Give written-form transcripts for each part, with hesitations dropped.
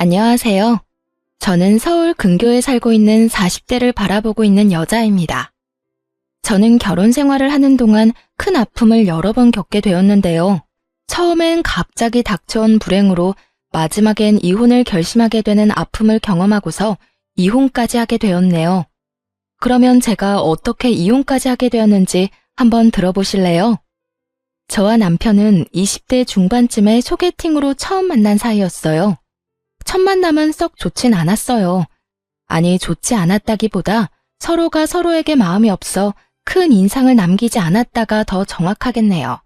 안녕하세요. 저는 서울 근교에 살고 있는 40대를 바라보고 있는 여자입니다. 저는 결혼 생활을 하는 동안 큰 아픔을 여러 번 겪게 되었는데요. 처음엔 갑자기 닥쳐온 불행으로 마지막엔 이혼을 결심하게 되는 아픔을 경험하고서 이혼까지 하게 되었네요. 그러면 제가 어떻게 이혼까지 하게 되었는지 한번 들어보실래요? 저와 남편은 20대 중반쯤에 소개팅으로 처음 만난 사이였어요. 첫 만남은 썩 좋진 않았어요. 아니, 좋지 않았다기보다 서로가 서로에게 마음이 없어 큰 인상을 남기지 않았다가 더 정확하겠네요.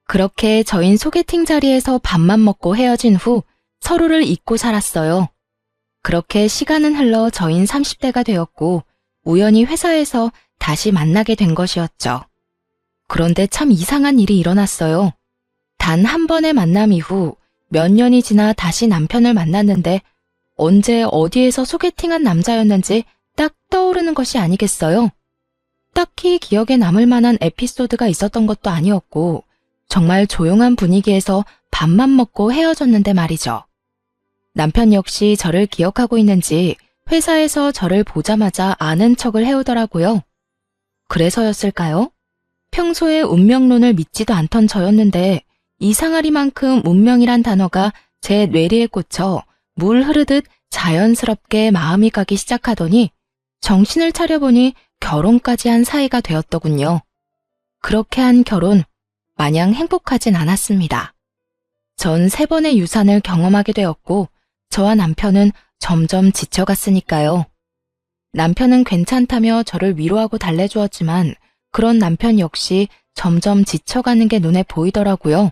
그렇게 저흰 소개팅 자리에서 밥만 먹고 헤어진 후 서로를 잊고 살았어요. 그렇게 시간은 흘러 저흰 30대가 되었고 우연히 회사에서 다시 만나게 된 것이었죠. 그런데 참 이상한 일이 일어났어요. 단 한 번의 만남 이후 몇 년이 지나 다시 남편을 만났는데 언제 어디에서 소개팅한 남자였는지 딱 떠오르는 것이 아니겠어요? 딱히 기억에 남을 만한 에피소드가 있었던 것도 아니었고 정말 조용한 분위기에서 밥만 먹고 헤어졌는데 말이죠. 남편 역시 저를 기억하고 있는지 회사에서 저를 보자마자 아는 척을 해오더라고요. 그래서였을까요? 평소에 운명론을 믿지도 않던 저였는데 이상하리만큼 운명이란 단어가 제 뇌리에 꽂혀 물 흐르듯 자연스럽게 마음이 가기 시작하더니 정신을 차려보니 결혼까지 한 사이가 되었더군요. 그렇게 한 결혼, 마냥 행복하진 않았습니다. 전 3번의 유산을 경험하게 되었고 저와 남편은 점점 지쳐갔으니까요. 남편은 괜찮다며 저를 위로하고 달래주었지만 그런 남편 역시 점점 지쳐가는 게 눈에 보이더라고요.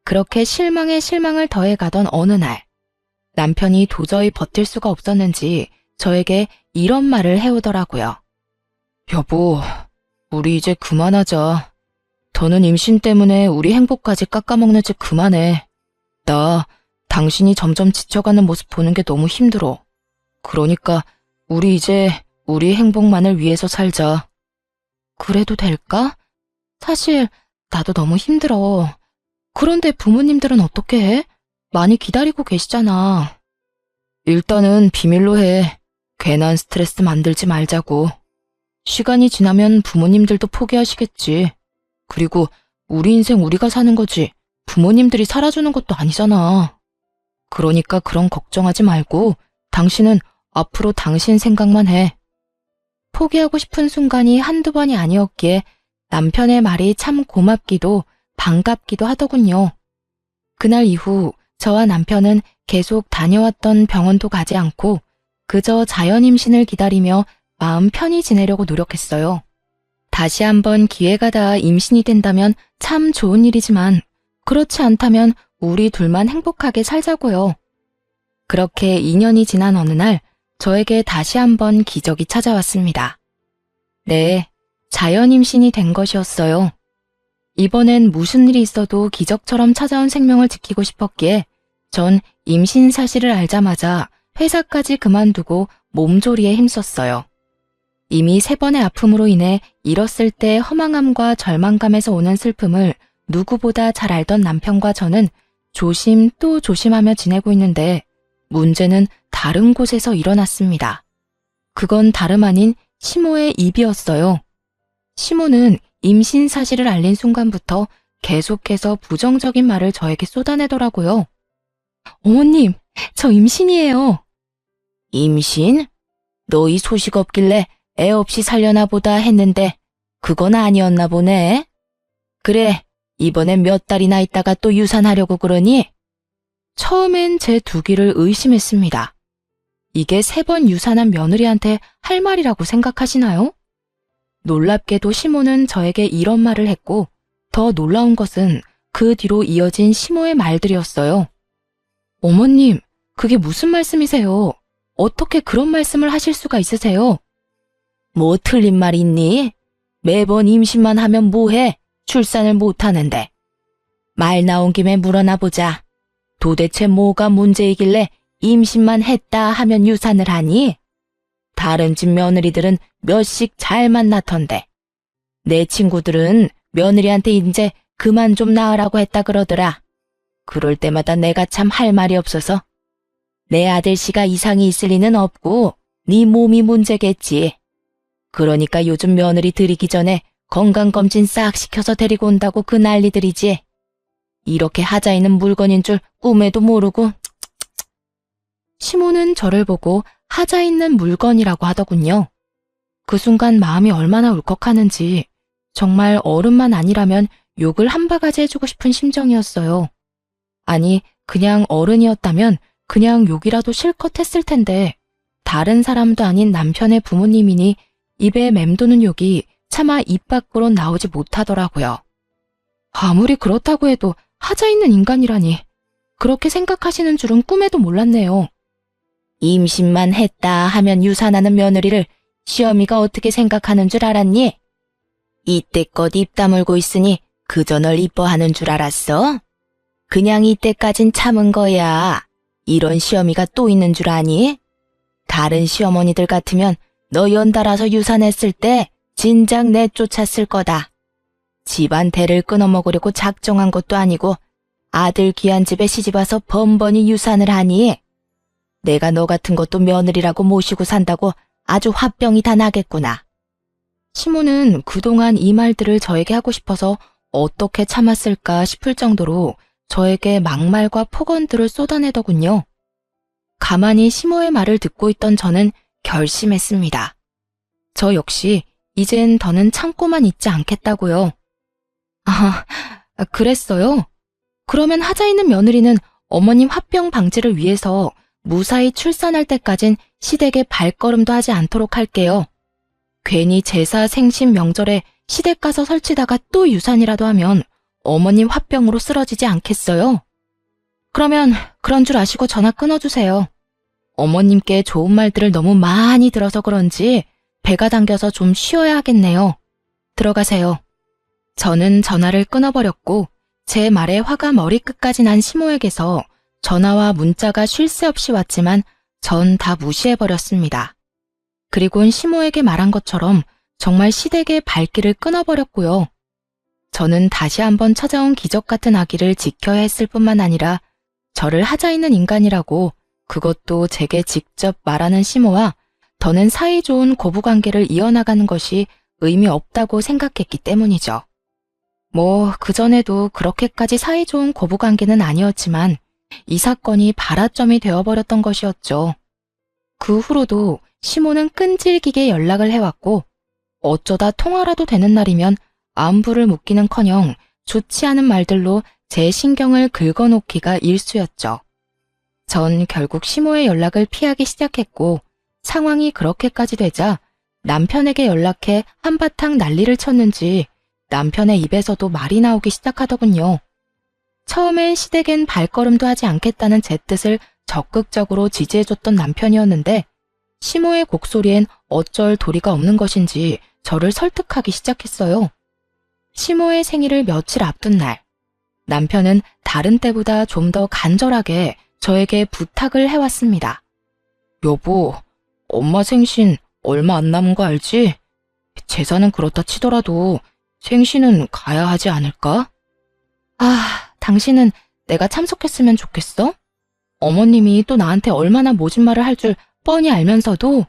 그렇게 실망에 실망을 더해가던 어느 날, 남편이 도저히 버틸 수가 없었는지 저에게 이런 말을 해오더라고요. 여보, 우리 이제 그만하자. 더는 임신 때문에 우리 행복까지 깎아먹는 짓 그만해. 나 당신이 점점 지쳐가는 모습 보는 게 너무 힘들어. 그러니까 우리 이제 우리 행복만을 위해서 살자. 그래도 될까? 사실 나도 너무 힘들어. 그런데 부모님들은 어떻게 해? 많이 기다리고 계시잖아. 일단은 비밀로 해. 괜한 스트레스 만들지 말자고. 시간이 지나면 부모님들도 포기하시겠지. 그리고 우리 인생 우리가 사는 거지. 부모님들이 살아주는 것도 아니잖아. 그러니까 그런 걱정하지 말고 당신은 앞으로 당신 생각만 해. 포기하고 싶은 순간이 한두 번이 아니었기에 남편의 말이 참 고맙기도 반갑기도 하더군요. 그날 이후 저와 남편은 계속 다녀왔던 병원도 가지 않고 그저 자연 임신을 기다리며 마음 편히 지내려고 노력했어요. 다시 한번 기회가 닿아 임신이 된다면 참 좋은 일이지만 그렇지 않다면 우리 둘만 행복하게 살자고요. 그렇게 2년이 지난 어느 날 저에게 다시 한번 기적이 찾아왔습니다. 네, 자연 임신이 된 것이었어요. 이번엔 무슨 일이 있어도 기적처럼 찾아온 생명을 지키고 싶었기에 전 임신 사실을 알자마자 회사까지 그만두고 몸조리에 힘썼어요. 이미 3번의 아픔으로 인해 잃었을 때 허망함과 절망감에서 오는 슬픔을 누구보다 잘 알던 남편과 저는 조심 또 조심하며 지내고 있는데 문제는 다른 곳에서 일어났습니다. 그건 다름 아닌 시모의 입이었어요. 시모는 임신 사실을 알린 순간부터 계속해서 부정적인 말을 저에게 쏟아내더라고요. 어머님, 저 임신이에요. 임신? 너 이 소식 없길래 애 없이 살려나 보다 했는데 그건 아니었나 보네. 그래, 이번엔 몇 달이나 있다가 또 유산하려고 그러니? 처음엔 제 두 귀를 의심했습니다. 이게 3번 유산한 며느리한테 할 말이라고 생각하시나요? 놀랍게도 시모는 저에게 이런 말을 했고 더 놀라운 것은 그 뒤로 이어진 시모의 말들이었어요. 어머님, 그게 무슨 말씀이세요? 어떻게 그런 말씀을 하실 수가 있으세요? 뭐 틀린 말 있니? 매번 임신만 하면 뭐해? 출산을 못하는데. 말 나온 김에 물어나 보자. 도대체 뭐가 문제이길래 임신만 했다 하면 유산을 하니? 다른 집 며느리들은 몇씩 잘 만나던데. 내 친구들은 며느리한테 이제 그만 좀 낳으라고 했다 그러더라. 그럴 때마다 내가 참 할 말이 없어서. 내 아들씨가 이상이 있을 리는 없고 네 몸이 문제겠지. 그러니까 요즘 며느리 들이기 전에 건강검진 싹 시켜서 데리고 온다고 그 난리들이지. 이렇게 하자 있는 물건인 줄 꿈에도 모르고. 시모는 저를 보고 하자 있는 물건이라고 하더군요. 그 순간 마음이 얼마나 울컥하는지 정말 어른만 아니라면 욕을 한 바가지 해주고 싶은 심정이었어요. 아니, 그냥 어른이었다면 그냥 욕이라도 실컷 했을 텐데 다른 사람도 아닌 남편의 부모님이니 입에 맴도는 욕이 차마 입 밖으로 나오지 못하더라고요. 아무리 그렇다고 해도 하자 있는 인간이라니 그렇게 생각하시는 줄은 꿈에도 몰랐네요. 임신만 했다 하면 유산하는 며느리를 시어미가 어떻게 생각하는 줄 알았니? 이때껏 입 다물고 있으니 그저 널 이뻐하는 줄 알았어? 그냥 이때까진 참은 거야. 이런 시어미가 또 있는 줄 아니? 다른 시어머니들 같으면 너 연달아서 유산했을 때 진작 내쫓았을 거다. 집안 대를 끊어먹으려고 작정한 것도 아니고 아들 귀한 집에 시집와서 번번이 유산을 하니? 내가 너 같은 것도 며느리라고 모시고 산다고 아주 화병이 다 나겠구나. 시모는 그동안 이 말들을 저에게 하고 싶어서 어떻게 참았을까 싶을 정도로 저에게 막말과 폭언들을 쏟아내더군요. 가만히 시모의 말을 듣고 있던 저는 결심했습니다. 저 역시 이젠 더는 참고만 있지 않겠다고요. 아, 그랬어요? 그러면 하자 있는 며느리는 어머님 화병 방지를 위해서 무사히 출산할 때까진 시댁에 발걸음도 하지 않도록 할게요. 괜히 제사 생신 명절에 시댁 가서 설치다가 또 유산이라도 하면 어머님 화병으로 쓰러지지 않겠어요? 그러면 그런 줄 아시고 전화 끊어주세요. 어머님께 좋은 말들을 너무 많이 들어서 그런지 배가 당겨서 좀 쉬어야 하겠네요. 들어가세요. 저는 전화를 끊어버렸고 제 말에 화가 머리끝까지 난 시모에게서 전화와 문자가 쉴 새 없이 왔지만 전 다 무시해버렸습니다. 그리곤 시모에게 말한 것처럼 정말 시댁의 발길을 끊어버렸고요. 저는 다시 한번 찾아온 기적 같은 아기를 지켜야 했을 뿐만 아니라 저를 하자 있는 인간이라고 그것도 제게 직접 말하는 시모와 더는 사이좋은 고부관계를 이어나가는 것이 의미 없다고 생각했기 때문이죠. 뭐 그전에도 그렇게까지 사이좋은 고부관계는 아니었지만 이 사건이 발화점이 되어버렸던 것이었죠. 그 후로도 시모는 끈질기게 연락을 해왔고 어쩌다 통화라도 되는 날이면 안부를 묻기는커녕 좋지 않은 말들로 제 신경을 긁어놓기가 일쑤였죠. 전 결국 시모의 연락을 피하기 시작했고 상황이 그렇게까지 되자 남편에게 연락해 한바탕 난리를 쳤는지 남편의 입에서도 말이 나오기 시작하더군요. 처음엔 시댁엔 발걸음도 하지 않겠다는 제 뜻을 적극적으로 지지해줬던 남편이었는데 시모의 곡소리엔 어쩔 도리가 없는 것인지 저를 설득하기 시작했어요. 시모의 생일을 며칠 앞둔 날, 남편은 다른 때보다 좀 더 간절하게 저에게 부탁을 해왔습니다. 여보, 엄마 생신 얼마 안 남은 거 알지? 제사는 그렇다 치더라도 생신은 가야 하지 않을까? 아, 당신은 내가 참석했으면 좋겠어? 어머님이 또 나한테 얼마나 모진 말을 할 줄 뻔히 알면서도?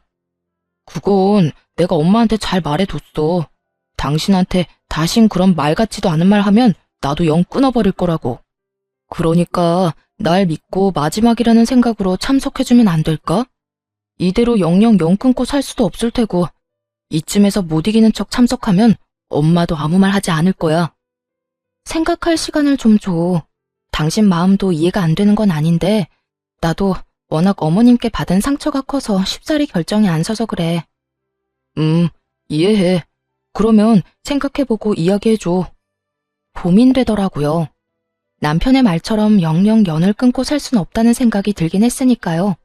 그건 내가 엄마한테 잘 말해뒀어. 당신한테 다신 그런 말 같지도 않은 말 하면 나도 영 끊어버릴 거라고. 그러니까 날 믿고 마지막이라는 생각으로 참석해주면 안 될까? 이대로 영영 영 끊고 살 수도 없을 테고 이쯤에서 못 이기는 척 참석하면 엄마도 아무 말 하지 않을 거야. 생각할 시간을 좀 줘. 당신 마음도 이해가 안 되는 건 아닌데 나도 워낙 어머님께 받은 상처가 커서 쉽사리 결정이 안 서서 그래. 이해해. 그러면 생각해보고 이야기해줘. 고민되더라고요. 남편의 말처럼 영영 연을 끊고 살 순 없다는 생각이 들긴 했으니까요.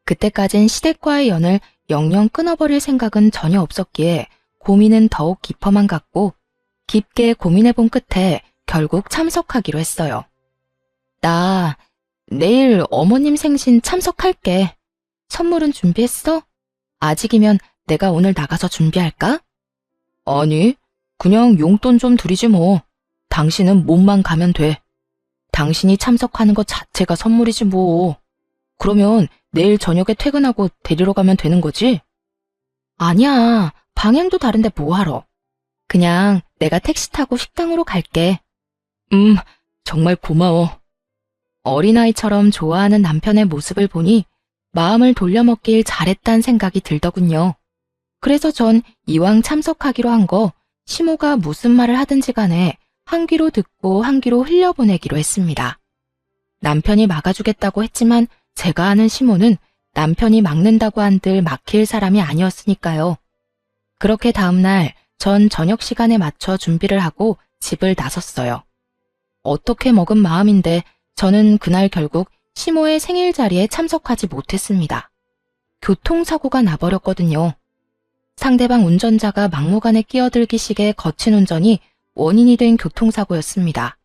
그때까진 시댁과의 연을 영영 끊어버릴 생각은 전혀 없었기에 고민은 더욱 깊어만 갔고 깊게 고민해본 끝에 결국 참석하기로 했어요. 나 내일 어머님 생신 참석할게. 선물은 준비했어? 아직이면 내가 오늘 나가서 준비할까? 아니, 그냥 용돈 좀 드리지 뭐. 당신은 몸만 가면 돼. 당신이 참석하는 것 자체가 선물이지 뭐. 그러면 내일 저녁에 퇴근하고 데리러 가면 되는 거지? 아니야. 방향도 다른데 뭐하러. 그냥 내가 택시 타고 식당으로 갈게. 정말 고마워. 어린아이처럼 좋아하는 남편의 모습을 보니 마음을 돌려먹길 잘했단 생각이 들더군요. 그래서 전 이왕 참석하기로 한 거 시모가 무슨 말을 하든지 간에 한 귀로 듣고 한 귀로 흘려보내기로 했습니다. 남편이 막아주겠다고 했지만 제가 아는 시모는 남편이 막는다고 한들 막힐 사람이 아니었으니까요. 그렇게 다음날 전 저녁 시간에 맞춰 준비를 하고 집을 나섰어요. 어떻게 먹은 마음인데 저는 그날 결국 시모의 생일 자리에 참석하지 못했습니다. 교통사고가 나버렸거든요. 상대방 운전자가 막무가내 끼어들기식의 거친 운전이 원인이 된 교통사고였습니다.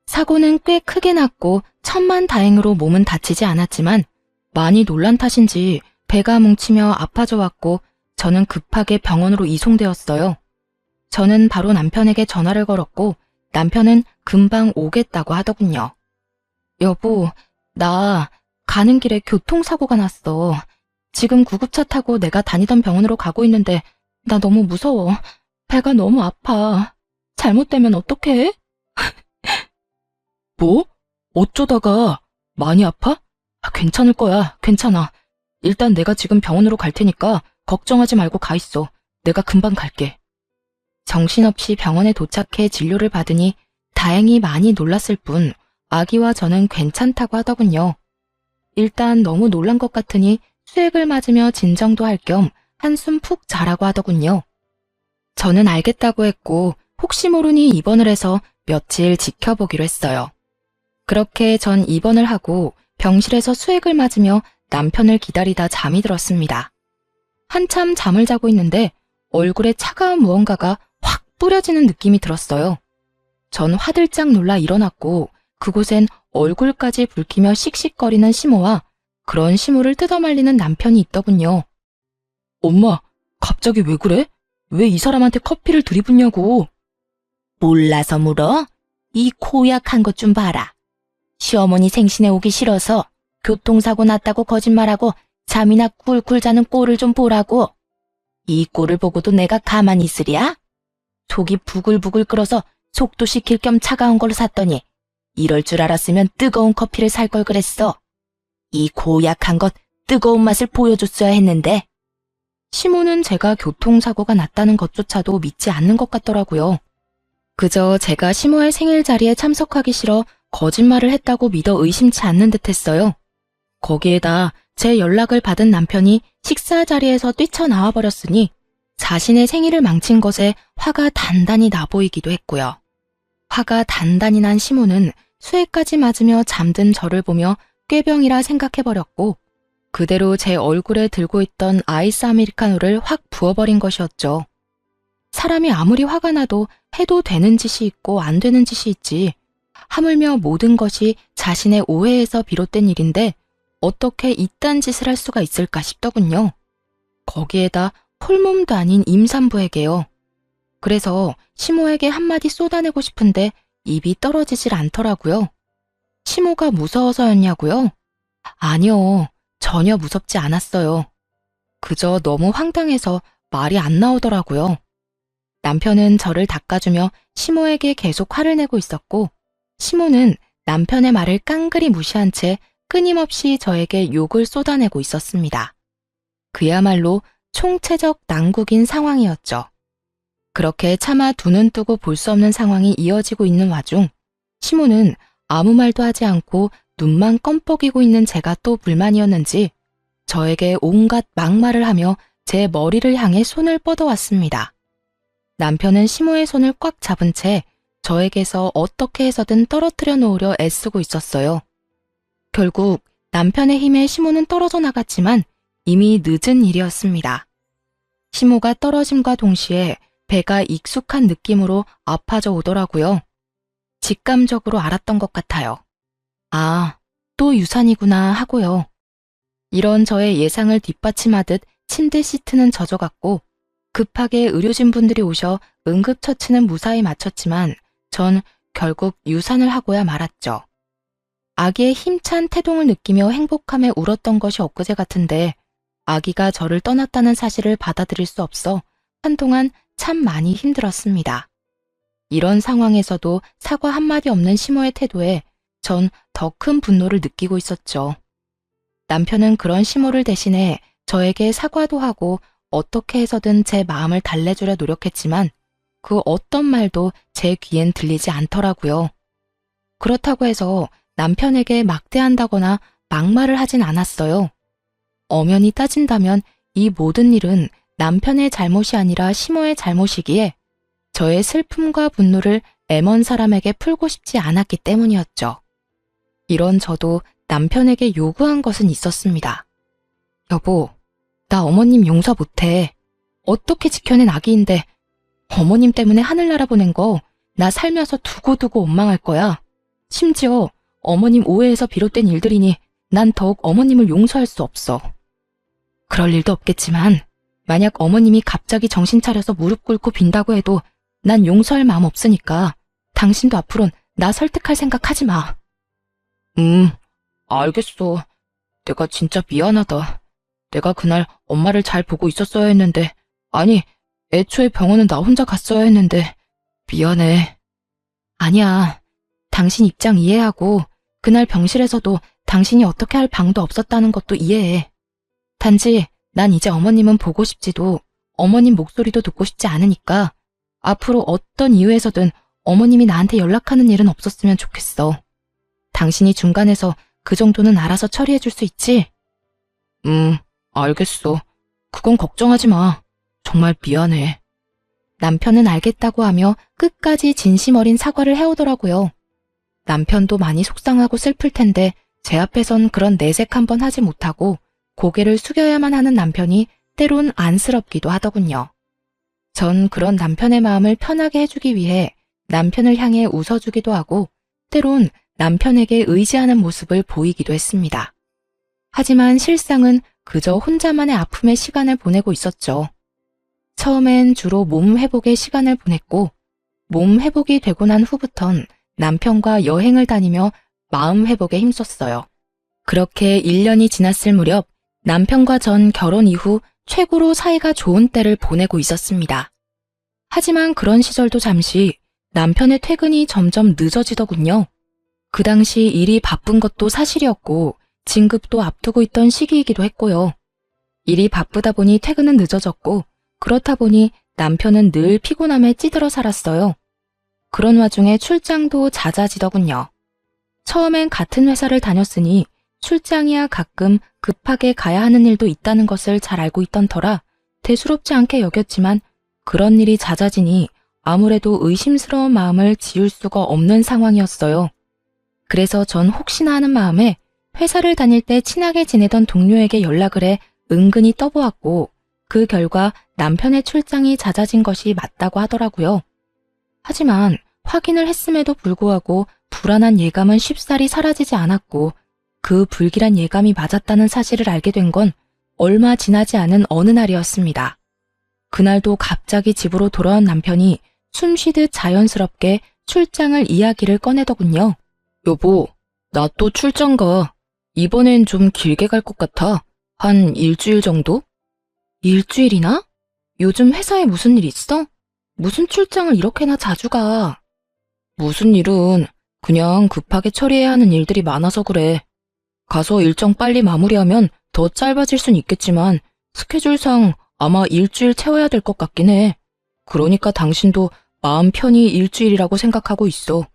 사고는 꽤 크게 났고 천만다행으로 몸은 다치지 않았지만 많이 놀란 탓인지 배가 뭉치며 아파져 왔고 저는 급하게 병원으로 이송되었어요. 저는 바로 남편에게 전화를 걸었고 남편은 금방 오겠다고 하더군요. 여보, 나 가는 길에 교통사고가 났어. 지금 구급차 타고 내가 다니던 병원으로 가고 있는데 나 너무 무서워. 배가 너무 아파. 잘못되면 어떡해? 뭐? 어쩌다가 많이 아파? 괜찮을 거야. 괜찮아. 일단 내가 지금 병원으로 갈 테니까 걱정하지 말고 가 있어. 내가 금방 갈게. 정신없이 병원에 도착해 진료를 받으니 다행히 많이 놀랐을 뿐 아기와 저는 괜찮다고 하더군요. 일단 너무 놀란 것 같으니 수액을 맞으며 진정도 할 겸 한숨 푹 자라고 하더군요. 저는 알겠다고 했고 혹시 모르니 입원을 해서 며칠 지켜보기로 했어요. 그렇게 전 입원을 하고 병실에서 수액을 맞으며 남편을 기다리다 잠이 들었습니다. 한참 잠을 자고 있는데 얼굴에 차가운 무언가가 확 뿌려지는 느낌이 들었어요. 전 화들짝 놀라 일어났고 그곳엔 얼굴까지 붉히며 씩씩거리는 시모와 그런 시모를 뜯어말리는 남편이 있더군요. 엄마, 갑자기 왜 그래? 왜 이 사람한테 커피를 들이붓냐고. 몰라서 물어? 이 고약한 것 좀 봐라. 시어머니 생신에 오기 싫어서 교통사고 났다고 거짓말하고 잠이나 꿀꿀 자는 꼴을 좀 보라고. 이 꼴을 보고도 내가 가만히 있으랴? 속이 부글부글 끓어서 속도 식힐 겸 차가운 걸로 샀더니 이럴 줄 알았으면 뜨거운 커피를 살 걸 그랬어. 이 고약한 것 뜨거운 맛을 보여줬어야 했는데. 시모는 제가 교통사고가 났다는 것조차도 믿지 않는 것 같더라고요. 그저 제가 시모의 생일 자리에 참석하기 싫어 거짓말을 했다고 믿어 의심치 않는 듯 했어요. 거기에다 제 연락을 받은 남편이 식사 자리에서 뛰쳐나와 버렸으니 자신의 생일을 망친 것에 화가 단단히 나 보이기도 했고요. 화가 단단히 난 시모는 수액까지 맞으며 잠든 저를 보며 꾀병이라 생각해버렸고 그대로 제 얼굴에 들고 있던 아이스 아메리카노를 확 부어버린 것이었죠. 사람이 아무리 화가 나도 해도 되는 짓이 있고 안 되는 짓이 있지. 하물며 모든 것이 자신의 오해에서 비롯된 일인데 어떻게 이딴 짓을 할 수가 있을까 싶더군요. 거기에다 홀몸도 아닌 임산부에게요. 그래서 시모에게 한마디 쏟아내고 싶은데 입이 떨어지질 않더라고요. 시모가 무서워서였냐고요? 아니요, 전혀 무섭지 않았어요. 그저 너무 황당해서 말이 안 나오더라고요. 남편은 저를 닦아주며 시모에게 계속 화를 내고 있었고 시모는 남편의 말을 깡그리 무시한 채 끊임없이 저에게 욕을 쏟아내고 있었습니다. 그야말로 총체적 난국인 상황이었죠. 그렇게 차마 두 눈 뜨고 볼 수 없는 상황이 이어지고 있는 와중 시모는 아무 말도 하지 않고 눈만 껌뻑이고 있는 제가 또 불만이었는지 저에게 온갖 막말을 하며 제 머리를 향해 손을 뻗어왔습니다. 남편은 시모의 손을 꽉 잡은 채 저에게서 어떻게 해서든 떨어뜨려 놓으려 애쓰고 있었어요. 결국 남편의 힘에 시모는 떨어져 나갔지만 이미 늦은 일이었습니다. 시모가 떨어짐과 동시에 배가 익숙한 느낌으로 아파져 오더라고요. 직감적으로 알았던 것 같아요. 아, 또 유산이구나 하고요. 이런 저의 예상을 뒷받침하듯 침대 시트는 젖어갔고 급하게 의료진 분들이 오셔 응급처치는 무사히 마쳤지만 전 결국 유산을 하고야 말았죠. 아기의 힘찬 태동을 느끼며 행복함에 울었던 것이 엊그제 같은데 아기가 저를 떠났다는 사실을 받아들일 수 없어 한동안 참 많이 힘들었습니다. 이런 상황에서도 사과 한마디 없는 시모의 태도에 전 더 큰 분노를 느끼고 있었죠. 남편은 그런 시모를 대신해 저에게 사과도 하고 어떻게 해서든 제 마음을 달래주려 노력했지만 그 어떤 말도 제 귀엔 들리지 않더라고요. 그렇다고 해서 남편에게 막대한다거나 막말을 하진 않았어요. 엄연히 따진다면 이 모든 일은 남편의 잘못이 아니라 시모의 잘못이기에 저의 슬픔과 분노를 M1 사람에게 풀고 싶지 않았기 때문이었죠. 이런 저도 남편에게 요구한 것은 있었습니다. 여보, 나 어머님 용서 못해. 어떻게 지켜낸 아기인데 어머님 때문에 하늘나라 보낸 거 나 살면서 두고두고 원망할 거야. 심지어 어머님 오해에서 비롯된 일들이니 난 더욱 어머님을 용서할 수 없어. 그럴 일도 없겠지만 만약 어머님이 갑자기 정신 차려서 무릎 꿇고 빈다고 해도 난 용서할 마음 없으니까 당신도 앞으론 나 설득할 생각 하지 마. 알겠어. 내가 진짜 미안하다. 내가 그날 엄마를 잘 보고 있었어야 했는데, 아니, 애초에 병원은 나 혼자 갔어야 했는데, 미안해. 아니야. 당신 입장 이해하고, 그날 병실에서도 당신이 어떻게 할 방도 없었다는 것도 이해해. 단지, 난 이제 어머님은 보고 싶지도, 어머님 목소리도 듣고 싶지 않으니까, 앞으로 어떤 이유에서든 어머님이 나한테 연락하는 일은 없었으면 좋겠어. 당신이 중간에서 그 정도는 알아서 처리해줄 수 있지? 알겠어. 그건 걱정하지 마. 정말 미안해. 남편은 알겠다고 하며 끝까지 진심 어린 사과를 해오더라고요. 남편도 많이 속상하고 슬플 텐데 제 앞에선 그런 내색 한번 하지 못하고 고개를 숙여야만 하는 남편이 때론 안쓰럽기도 하더군요. 전 그런 남편의 마음을 편하게 해주기 위해 남편을 향해 웃어주기도 하고 때론 남편에게 의지하는 모습을 보이기도 했습니다. 하지만 실상은 그저 혼자만의 아픔의 시간을 보내고 있었죠. 처음엔 주로 몸 회복의 시간을 보냈고 몸 회복이 되고 난 후부턴 남편과 여행을 다니며 마음 회복에 힘썼어요. 그렇게 1년이 지났을 무렵 남편과 전 결혼 이후 최고로 사이가 좋은 때를 보내고 있었습니다. 하지만 그런 시절도 잠시 남편의 퇴근이 점점 늦어지더군요. 그 당시 일이 바쁜 것도 사실이었고 진급도 앞두고 있던 시기이기도 했고요. 일이 바쁘다 보니 퇴근은 늦어졌고 그렇다 보니 남편은 늘 피곤함에 찌들어 살았어요. 그런 와중에 출장도 잦아지더군요. 처음엔 같은 회사를 다녔으니 출장이야 가끔 급하게 가야 하는 일도 있다는 것을 잘 알고 있던 터라 대수롭지 않게 여겼지만 그런 일이 잦아지니 아무래도 의심스러운 마음을 지울 수가 없는 상황이었어요. 그래서 전 혹시나 하는 마음에 회사를 다닐 때 친하게 지내던 동료에게 연락을 해 은근히 떠보았고 그 결과 남편의 출장이 잦아진 것이 맞다고 하더라고요. 하지만 확인을 했음에도 불구하고 불안한 예감은 쉽사리 사라지지 않았고 그 불길한 예감이 맞았다는 사실을 알게 된 건 얼마 지나지 않은 어느 날이었습니다. 그날도 갑자기 집으로 돌아온 남편이 숨쉬듯 자연스럽게 출장을 이야기를 꺼내더군요. 여보, 나 또 출장 가. 이번엔 좀 길게 갈 것 같아. 한 일주일 정도? 일주일이나? 요즘 회사에 무슨 일 있어? 무슨 출장을 이렇게나 자주 가? 무슨 일은 그냥 급하게 처리해야 하는 일들이 많아서 그래. 가서 일정 빨리 마무리하면 더 짧아질 순 있겠지만 스케줄상 아마 일주일 채워야 될 것 같긴 해. 그러니까 당신도 마음 편히 일주일이라고 생각하고 있어.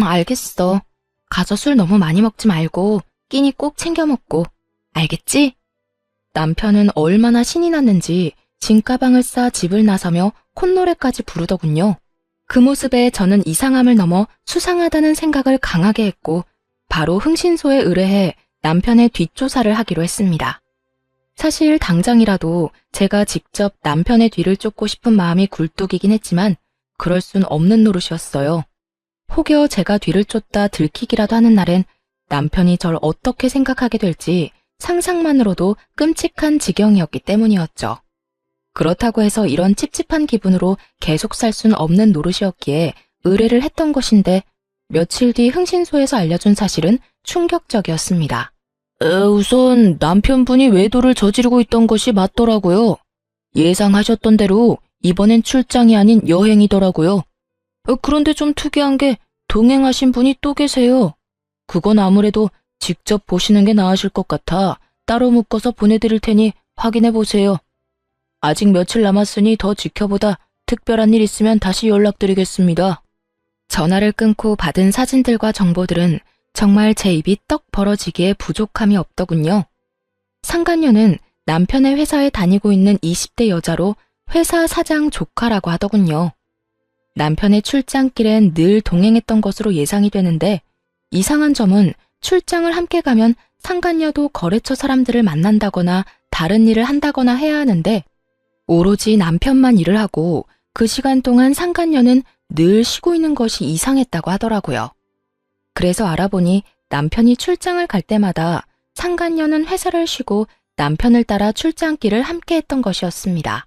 알겠어. 가서 술 너무 많이 먹지 말고 끼니 꼭 챙겨 먹고. 알겠지? 남편은 얼마나 신이 났는지 짐가방을 싸 집을 나서며 콧노래까지 부르더군요. 그 모습에 저는 이상함을 넘어 수상하다는 생각을 강하게 했고 바로 흥신소에 의뢰해 남편의 뒷조사를 하기로 했습니다. 사실 당장이라도 제가 직접 남편의 뒤를 쫓고 싶은 마음이 굴뚝이긴 했지만 그럴 순 없는 노릇이었어요. 혹여 제가 뒤를 쫓다 들키기라도 하는 날엔 남편이 절 어떻게 생각하게 될지 상상만으로도 끔찍한 지경이었기 때문이었죠. 그렇다고 해서 이런 찝찝한 기분으로 계속 살 순 없는 노릇이었기에 의뢰를 했던 것인데 며칠 뒤 흥신소에서 알려준 사실은 충격적이었습니다. 우선 남편분이 외도를 저지르고 있던 것이 맞더라고요. 예상하셨던 대로 이번엔 출장이 아닌 여행이더라고요. 그런데 좀 특이한 게 동행하신 분이 또 계세요. 그건 아무래도 직접 보시는 게 나으실 것 같아 따로 묶어서 보내드릴 테니 확인해 보세요. 아직 며칠 남았으니 더 지켜보다 특별한 일 있으면 다시 연락드리겠습니다. 전화를 끊고 받은 사진들과 정보들은 정말 제 입이 떡 벌어지기에 부족함이 없더군요. 상간녀는 남편의 회사에 다니고 있는 20대 여자로 회사 사장 조카라고 하더군요. 남편의 출장길엔 늘 동행했던 것으로 예상이 되는데 이상한 점은 출장을 함께 가면 상간녀도 거래처 사람들을 만난다거나 다른 일을 한다거나 해야 하는데 오로지 남편만 일을 하고 그 시간 동안 상간녀는 늘 쉬고 있는 것이 이상했다고 하더라고요. 그래서 알아보니 남편이 출장을 갈 때마다 상간녀는 회사를 쉬고 남편을 따라 출장길을 함께 했던 것이었습니다.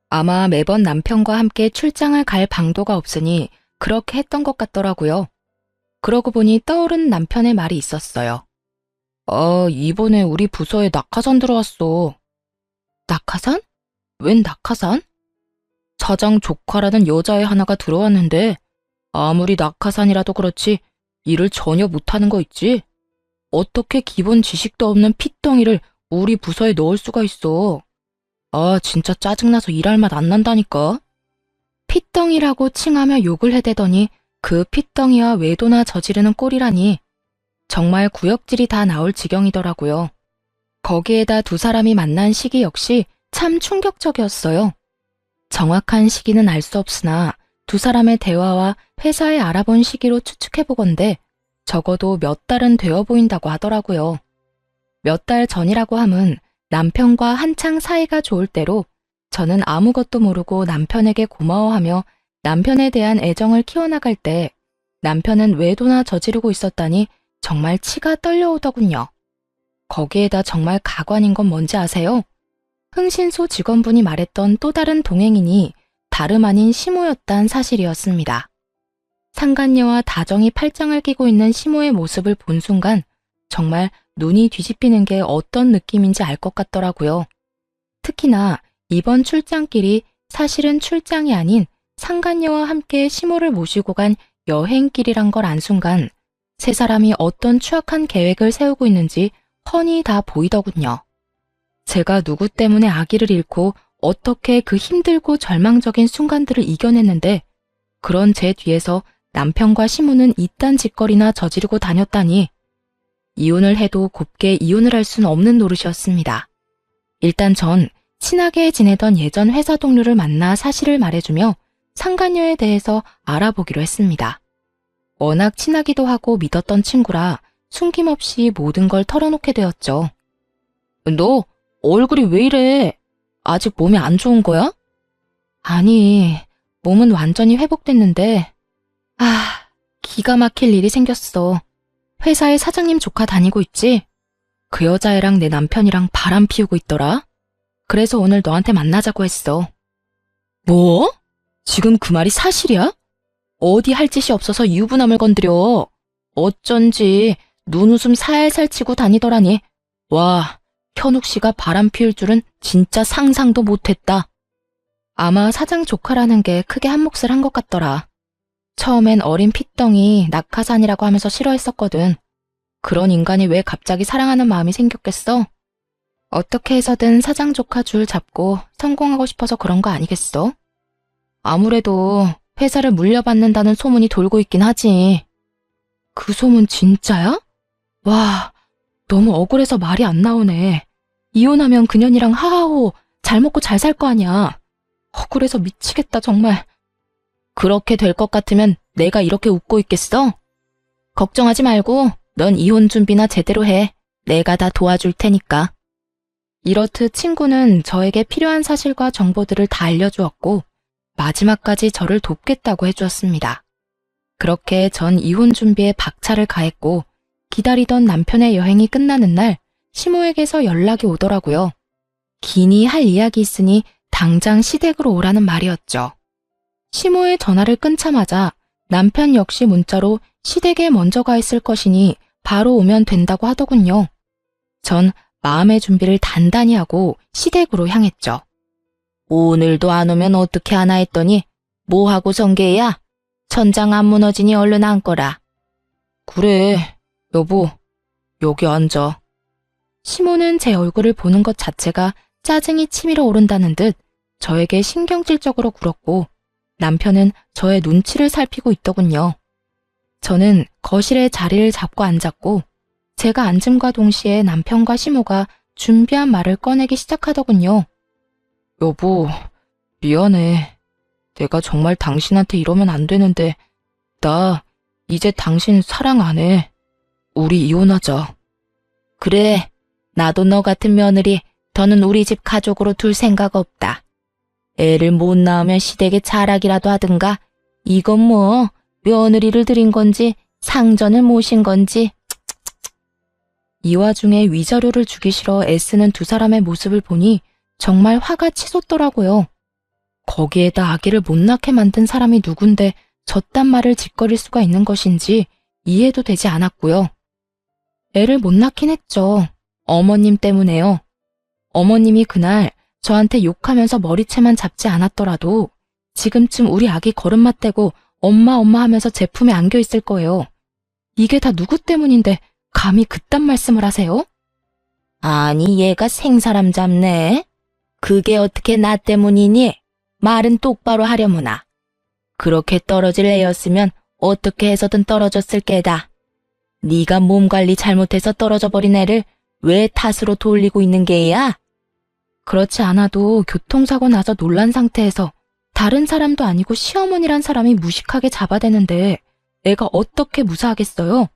아마 매번 남편과 함께 출장을 갈 방도가 없으니 그렇게 했던 것 같더라고요. 그러고 보니 떠오른 남편의 말이 있었어요. 이번에 우리 부서에 낙하산 들어왔어. 낙하산? 웬 낙하산? 사장 조카라는 여자애 하나가 들어왔는데 아무리 낙하산이라도 그렇지 일을 전혀 못하는 거 있지? 어떻게 기본 지식도 없는 핏덩이를 우리 부서에 넣을 수가 있어. 진짜 짜증나서 일할 맛 안 난다니까. 핏덩이라고 칭하며 욕을 해대더니 그 핏덩이와 외도나 저지르는 꼴이라니 정말 구역질이 다 나올 지경이더라고요. 거기에다 두 사람이 만난 시기 역시 참 충격적이었어요. 정확한 시기는 알 수 없으나 두 사람의 대화와 회사에 알아본 시기로 추측해보건대 적어도 몇 달은 되어 보인다고 하더라고요. 몇 달 전이라고 함은 남편과 한창 사이가 좋을 때로 저는 아무것도 모르고 남편에게 고마워하며 남편에 대한 애정을 키워나갈 때 남편은 외도나 저지르고 있었다니 정말 치가 떨려오더군요. 거기에다 정말 가관인 건 뭔지 아세요? 흥신소 직원분이 말했던 또 다른 동행인이 다름 아닌 시모였단 사실이었습니다. 상간녀와 다정히 팔짱을 끼고 있는 시모의 모습을 본 순간 정말 눈이 뒤집히는 게 어떤 느낌인지 알 것 같더라고요. 특히나 이번 출장길이 사실은 출장이 아닌 상간녀와 함께 시모를 모시고 간 여행길이란 걸 안 순간 세 사람이 어떤 추악한 계획을 세우고 있는지 훤히 다 보이더군요. 제가 누구 때문에 아기를 잃고 어떻게 그 힘들고 절망적인 순간들을 이겨냈는데 그런 제 뒤에서 남편과 시모는 이딴 짓거리나 저지르고 다녔다니 이혼을 해도 곱게 이혼을 할 수는 없는 노릇이었습니다. 일단 전 친하게 지내던 예전 회사 동료를 만나 사실을 말해주며 상간녀에 대해서 알아보기로 했습니다. 워낙 친하기도 하고 믿었던 친구라 숨김없이 모든 걸 털어놓게 되었죠. 너 얼굴이 왜 이래? 아직 몸이 안 좋은 거야? 아니, 몸은 완전히 회복됐는데 기가 막힐 일이 생겼어. 회사에 사장님 조카 다니고 있지? 그 여자애랑 내 남편이랑 바람 피우고 있더라. 그래서 오늘 너한테 만나자고 했어. 뭐? 지금 그 말이 사실이야? 어디 할 짓이 없어서 유부남을 건드려. 어쩐지 눈웃음 살살 치고 다니더라니. 와, 현욱 씨가 바람 피울 줄은 진짜 상상도 못했다. 아마 사장 조카라는 게 크게 한몫을 한 것 같더라. 처음엔 어린 핏덩이 낙하산이라고 하면서 싫어했었거든. 그런 인간이 왜 갑자기 사랑하는 마음이 생겼겠어? 어떻게 해서든 사장 조카 줄 잡고 성공하고 싶어서 그런 거 아니겠어? 아무래도 회사를 물려받는다는 소문이 돌고 있긴 하지. 그 소문 진짜야? 와, 너무 억울해서 말이 안 나오네. 이혼하면 그년이랑 하하호 잘 먹고 잘 살 거 아니야. 억울해서 미치겠다 정말. 그렇게 될 것 같으면 내가 이렇게 웃고 있겠어? 걱정하지 말고 넌 이혼 준비나 제대로 해. 내가 다 도와줄 테니까. 이렇듯 친구는 저에게 필요한 사실과 정보들을 다 알려주었고 마지막까지 저를 돕겠다고 해주었습니다. 그렇게 전 이혼 준비에 박차를 가했고 기다리던 남편의 여행이 끝나는 날 시모에게서 연락이 오더라고요. 기니 할 이야기 있으니 당장 시댁으로 오라는 말이었죠. 시모의 전화를 끊자마자 남편 역시 문자로 시댁에 먼저 가 있을 것이니 바로 오면 된다고 하더군요. 전 마음의 준비를 단단히 하고 시댁으로 향했죠. 오늘도 안 오면 어떻게 하나 했더니 뭐하고 전개야? 천장 안 무너지니 얼른 앉거라. 그래, 여보, 여기 앉아. 시모는 제 얼굴을 보는 것 자체가 짜증이 치밀어 오른다는 듯 저에게 신경질적으로 굴었고 남편은 저의 눈치를 살피고 있더군요. 저는 거실에 자리를 잡고 앉았고 제가 앉음과 동시에 남편과 시모가 준비한 말을 꺼내기 시작하더군요. 여보, 미안해. 내가 정말 당신한테 이러면 안 되는데 나 이제 당신 사랑 안 해. 우리 이혼하자. 그래, 나도 너 같은 며느리 더는 우리 집 가족으로 둘 생각 없다. 애를 못 낳으면 시댁에 자락이라도 하든가. 이건 뭐 며느리를 들인 건지 상전을 모신 건지. 이 와중에 위자료를 주기 싫어 애쓰는 두 사람의 모습을 보니 정말 화가 치솟더라고요. 거기에다 아기를 못 낳게 만든 사람이 누군데 저딴 말을 짓거릴 수가 있는 것인지 이해도 되지 않았고요. 애를 못 낳긴 했죠. 어머님 때문에요. 어머님이 그날 저한테 욕하면서 머리채만 잡지 않았더라도 지금쯤 우리 아기 걸음마 떼고 엄마 하면서 제품에 안겨 있을 거예요. 이게 다 누구 때문인데 감히 그딴 말씀을 하세요? 아니, 얘가 생사람 잡네. 그게 어떻게 나 때문이니? 말은 똑바로 하려무나. 그렇게 떨어질 애였으면 어떻게 해서든 떨어졌을 게다. 네가 몸 관리 잘못해서 떨어져 버린 애를 왜 탓으로 돌리고 있는 게야? 그렇지 않아도 교통사고 나서 놀란 상태에서 다른 사람도 아니고 시어머니란 사람이 무식하게 잡아대는데 애가 어떻게 무사하겠어요?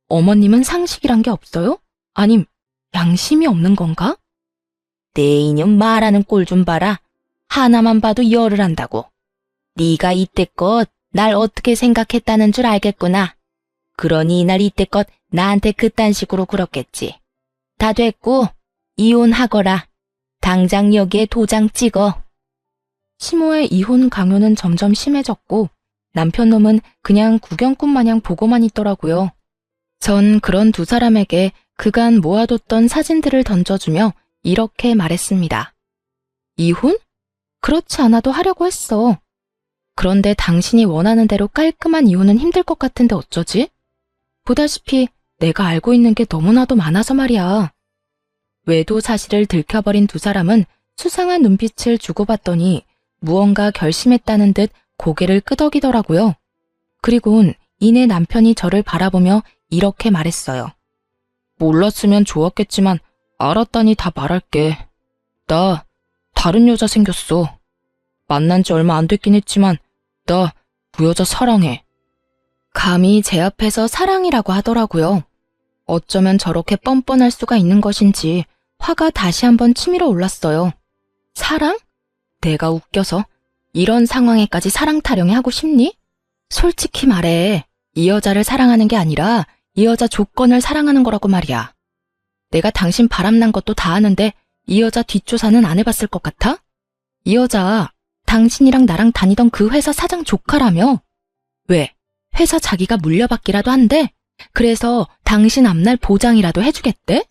어머님은 상식이란 게 없어요? 아님 양심이 없는 건가? 내 이년 말하는 꼴 좀 봐라. 하나만 봐도 열을 한다고. 네가 이때껏 날 어떻게 생각했다는 줄 알겠구나. 그러니 이날 이때껏 나한테 그딴 식으로 굴었겠지. 다 됐고 이혼하거라. 당장 여기에 도장 찍어. 시모의 이혼 강요는 점점 심해졌고 남편 놈은 그냥 구경꾼 마냥 보고만 있더라고요. 전 그런 두 사람에게 그간 모아뒀던 사진들을 던져주며 이렇게 말했습니다. 이혼? 그렇지 않아도 하려고 했어. 그런데 당신이 원하는 대로 깔끔한 이혼은 힘들 것 같은데 어쩌지? 보다시피 내가 알고 있는 게 너무나도 많아서 말이야. 외도 사실을 들켜버린 두 사람은 수상한 눈빛을 주고받더니 무언가 결심했다는 듯 고개를 끄덕이더라고요. 그리곤 이내 남편이 저를 바라보며 이렇게 말했어요. 몰랐으면 좋았겠지만 알았다니 다 말할게. 나 다른 여자 생겼어. 만난 지 얼마 안 됐긴 했지만 나 그 여자 사랑해. 감히 제 앞에서 사랑이라고 하더라고요. 어쩌면 저렇게 뻔뻔할 수가 있는 것인지 화가 다시 한번 치밀어 올랐어요. 사랑? 내가 웃겨서 이런 상황에까지 사랑 타령이 하고 싶니? 솔직히 말해. 이 여자를 사랑하는 게 아니라 이 여자 조건을 사랑하는 거라고 말이야. 내가 당신 바람난 것도 다 아는데 이 여자 뒷조사는 안 해봤을 것 같아? 이 여자 당신이랑 나랑 다니던 그 회사 사장 조카라며? 왜? 회사 자기가 물려받기라도 한대? 그래서 당신 앞날 보장이라도 해주겠대?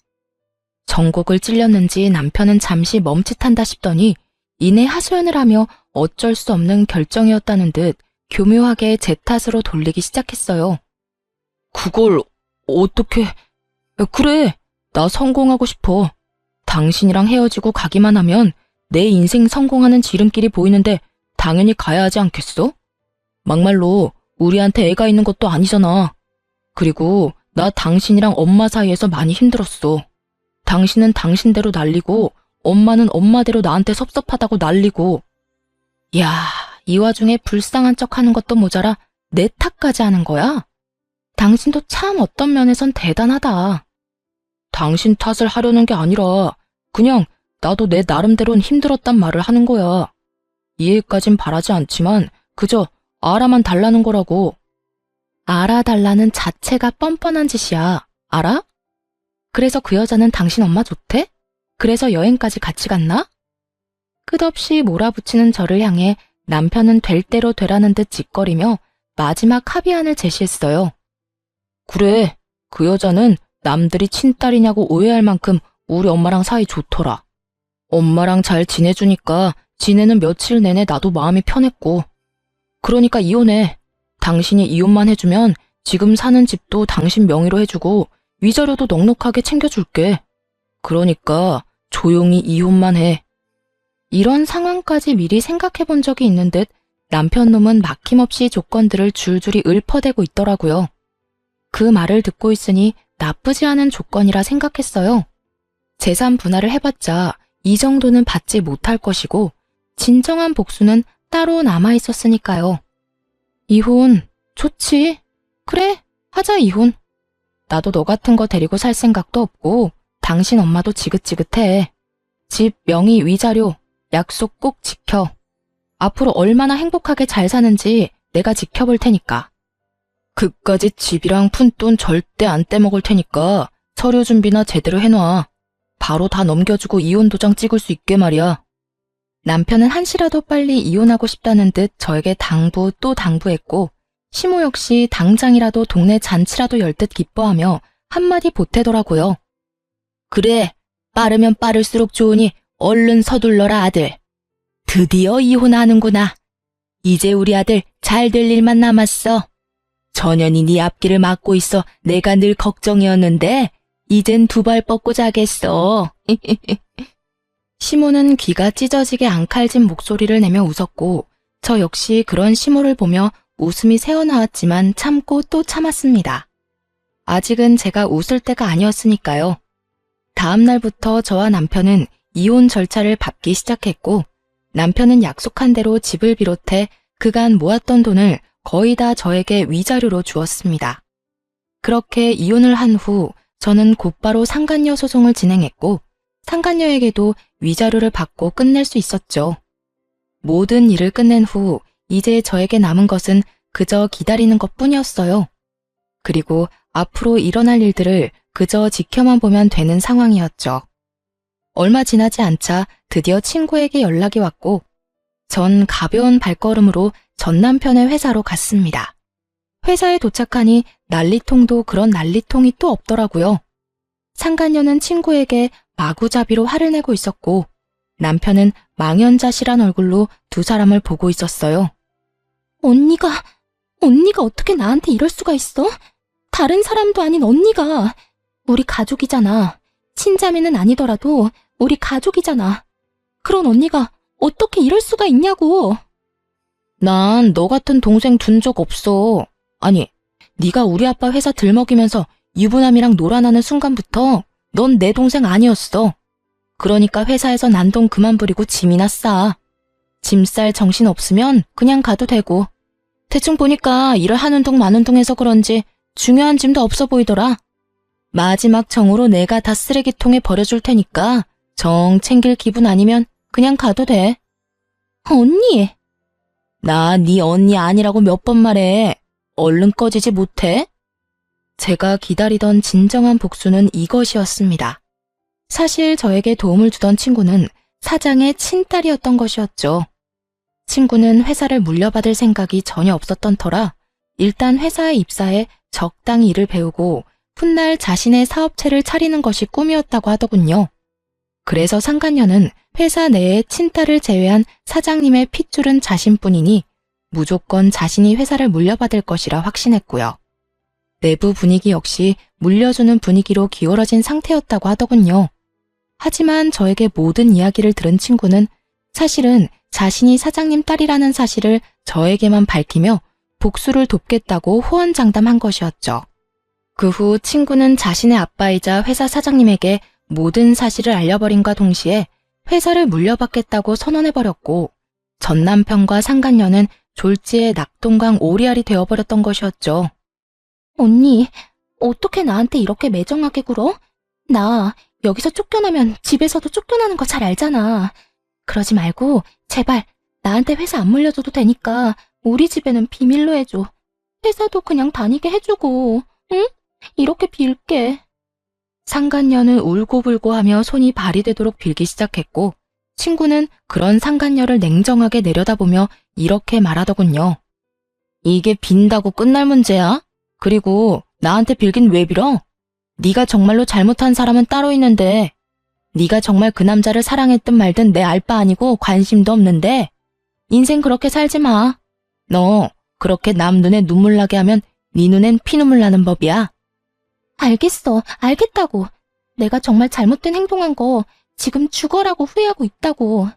전곡을 찔렸는지 남편은 잠시 멈칫한다 싶더니 이내 하소연을 하며 어쩔 수 없는 결정이었다는 듯 교묘하게 제 탓으로 돌리기 시작했어요. 그걸 어떻게... 그래, 나 성공하고 싶어. 당신이랑 헤어지고 가기만 하면 내 인생 성공하는 지름길이 보이는데 당연히 가야 하지 않겠어? 막말로 우리한테 애가 있는 것도 아니잖아. 그리고 나 당신이랑 엄마 사이에서 많이 힘들었어. 당신은 당신대로 난리고 엄마는 엄마대로 나한테 섭섭하다고 난리고. 야, 이 와중에 불쌍한 척하는 것도 모자라 내 탓까지 하는 거야? 당신도 참 어떤 면에선 대단하다. 당신 탓을 하려는 게 아니라 그냥 나도 내 나름대로는 힘들었단 말을 하는 거야. 이해까진 바라지 않지만 그저 알아만 달라는 거라고. 알아달라는 자체가 뻔뻔한 짓이야. 알아? 그래서 그 여자는 당신 엄마 좋대? 그래서 여행까지 같이 갔나? 끝없이 몰아붙이는 저를 향해 남편은 될 대로 되라는 듯 짓거리며 마지막 합의안을 제시했어요. 그래, 그 여자는 남들이 친딸이냐고 오해할 만큼 우리 엄마랑 사이 좋더라. 엄마랑 잘 지내주니까 지내는 며칠 내내 나도 마음이 편했고. 그러니까 이혼해. 당신이 이혼만 해주면 지금 사는 집도 당신 명의로 해주고 위자료도 넉넉하게 챙겨줄게. 그러니까 조용히 이혼만 해. 이런 상황까지 미리 생각해 본 적이 있는 듯 남편 놈은 막힘없이 조건들을 줄줄이 읊어대고 있더라고요. 그 말을 듣고 있으니 나쁘지 않은 조건이라 생각했어요. 재산 분할을 해봤자 이 정도는 받지 못할 것이고 진정한 복수는 따로 남아 있었으니까요. 이혼, 좋지. 그래, 하자 이혼. 나도 너 같은 거 데리고 살 생각도 없고 당신 엄마도 지긋지긋해. 집, 명의, 위자료, 약속 꼭 지켜. 앞으로 얼마나 행복하게 잘 사는지 내가 지켜볼 테니까. 그까짓 집이랑 푼돈 절대 안 떼먹을 테니까 서류 준비나 제대로 해놔. 바로 다 넘겨주고 이혼 도장 찍을 수 있게 말이야. 남편은 한시라도 빨리 이혼하고 싶다는 듯 저에게 당부 또 당부했고 시모 역시 당장이라도 동네 잔치라도 열 듯 기뻐하며 한마디 보태더라고요. 그래, 빠르면 빠를수록 좋으니 얼른 서둘러라 아들. 드디어 이혼하는구나. 이제 우리 아들 잘 될 일만 남았어. 전현이 네 앞길을 막고 있어 내가 늘 걱정이었는데 이젠 두 발 뻗고 자겠어. 시모는 귀가 찢어지게 앙칼진 목소리를 내며 웃었고 저 역시 그런 시모를 보며 웃음이 새어나왔지만 참고 또 참았습니다. 아직은 제가 웃을 때가 아니었으니까요. 다음 날부터 저와 남편은 이혼 절차를 밟기 시작했고 남편은 약속한 대로 집을 비롯해 그간 모았던 돈을 거의 다 저에게 위자료로 주었습니다. 그렇게 이혼을 한 후 저는 곧바로 상간녀 소송을 진행했고 상간녀에게도 위자료를 받고 끝낼 수 있었죠. 모든 일을 끝낸 후 이제 저에게 남은 것은 그저 기다리는 것뿐이었어요. 그리고 앞으로 일어날 일들을 그저 지켜만 보면 되는 상황이었죠. 얼마 지나지 않자 드디어 친구에게 연락이 왔고 전 가벼운 발걸음으로 전 남편의 회사로 갔습니다. 회사에 도착하니 난리통도 그런 난리통이 또 없더라고요. 상간녀는 친구에게 마구잡이로 화를 내고 있었고 남편은 망연자실한 얼굴로 두 사람을 보고 있었어요. 언니가 어떻게 나한테 이럴 수가 있어? 다른 사람도 아닌 언니가. 우리 가족이잖아. 친자매는 아니더라도 우리 가족이잖아. 그런 언니가 어떻게 이럴 수가 있냐고. 난 너 같은 동생 둔 적 없어. 아니, 네가 우리 아빠 회사 들먹이면서 유부남이랑 놀아나는 순간부터 넌 내 동생 아니었어. 그러니까 회사에서 난동 그만 부리고 짐이나 싸. 짐 쌀 정신 없으면 그냥 가도 되고. 대충 보니까 일을 하는 동 마는 동해서 그런지 중요한 짐도 없어 보이더라. 마지막 정으로 내가 다 쓰레기통에 버려줄 테니까 정 챙길 기분 아니면 그냥 가도 돼. 언니! 나 네 언니 아니라고 몇 번 말해. 얼른 꺼지지 못해? 제가 기다리던 진정한 복수는 이것이었습니다. 사실 저에게 도움을 주던 친구는 사장의 친딸이었던 것이었죠. 친구는 회사를 물려받을 생각이 전혀 없었던 터라 일단 회사에 입사해 적당히 일을 배우고 훗날 자신의 사업체를 차리는 것이 꿈이었다고 하더군요. 그래서 상간녀는 회사 내에 친딸을 제외한 사장님의 핏줄은 자신뿐이니 무조건 자신이 회사를 물려받을 것이라 확신했고요. 내부 분위기 역시 물려주는 분위기로 기울어진 상태였다고 하더군요. 하지만 저에게 모든 이야기를 들은 친구는 사실은 자신이 사장님 딸이라는 사실을 저에게만 밝히며 복수를 돕겠다고 호언장담한 것이었죠. 그 후 친구는 자신의 아빠이자 회사 사장님에게 모든 사실을 알려버림과 동시에 회사를 물려받겠다고 선언해버렸고 전 남편과 상간녀는 졸지에 낙동강 오리알이 되어버렸던 것이었죠. 언니, 어떻게 나한테 이렇게 매정하게 굴어? 나 여기서 쫓겨나면 집에서도 쫓겨나는 거 잘 알잖아. 그러지 말고 제발 나한테 회사 안 물려줘도 되니까 우리 집에는 비밀로 해줘. 회사도 그냥 다니게 해주고, 응? 이렇게 빌게. 상간녀는 울고불고 하며 손이 발이 되도록 빌기 시작했고 친구는 그런 상간녀를 냉정하게 내려다보며 이렇게 말하더군요. 이게 빈다고 끝날 문제야? 그리고 나한테 빌긴 왜 빌어? 네가 정말로 잘못한 사람은 따로 있는데 네가 정말 그 남자를 사랑했든 말든 내 알 바 아니고 관심도 없는데 인생 그렇게 살지 마. 너 그렇게 남 눈에 눈물 나게 하면 네 눈엔 피눈물 나는 법이야. 알겠어. 알겠다고. 내가 정말 잘못된 행동한 거 지금 죽어라고 후회하고 있다고.